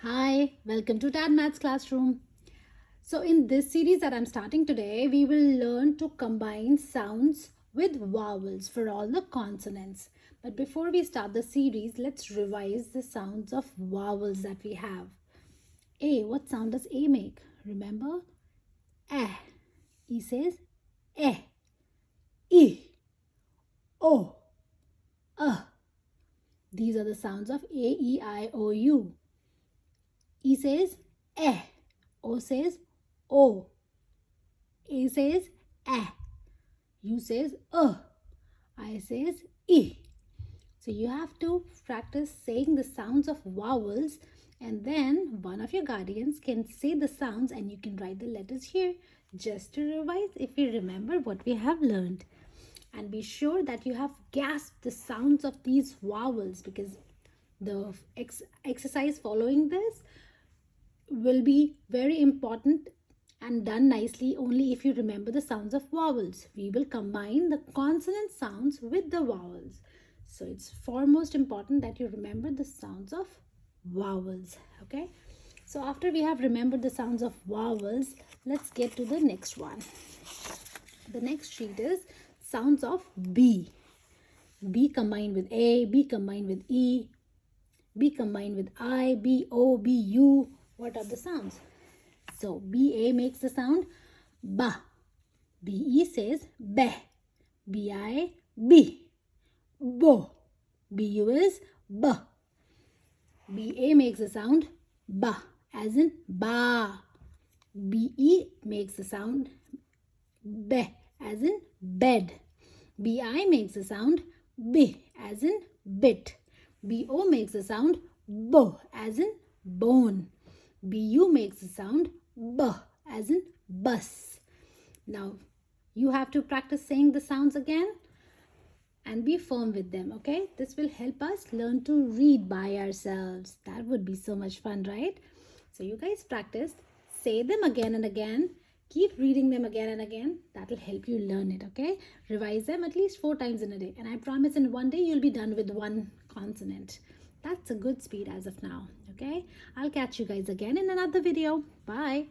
Hi, welcome to Tadmads classroom. So in this series that I'm starting today, we will learn to combine sounds with vowels for all the consonants. But before we start the series, let's revise the sounds of vowels that we have. A, what sound does A make? Remember? Eh. E says eh. E. O. These are the sounds of A, E, I, O, U. E says eh. O says O. A says eh. U says I says e. So you have to practice saying the sounds of vowels, and then one of your guardians can say the sounds and you can write the letters here just to revise if you remember what we have learned. And be sure that you have gasped the sounds of these vowels, because the exercise following this will be very important and done nicely only if you remember the sounds of vowels. We will combine the consonant sounds with the vowels. So it's foremost important that you remember the sounds of vowels. Okay. So after we have remembered the sounds of vowels, let's get to the next one. The next sheet is sounds of B. B combined with A, B combined with E, B combined with I, B, O, B, U. What are the sounds? So BA makes the sound ba. BE says be. BI B. Bo. BU is b. BA makes the sound ba, as in ba. BE makes the sound be, as in bed. BI makes the sound b, as in bit. BO makes the sound bo, as in bone. BU makes the sound b, as in bus. Now you have to practice saying the sounds again and be firm with them. Okay, this will help us learn to read by ourselves. That would be so much fun, right? So you guys practice, say them again and again, keep reading them again and again. That will help you learn it. Okay, revise them at least 4 times in a day, and I promise in one day you'll be done with one consonant. That's a good speed as of now. Okay, I'll catch you guys again in another video. Bye.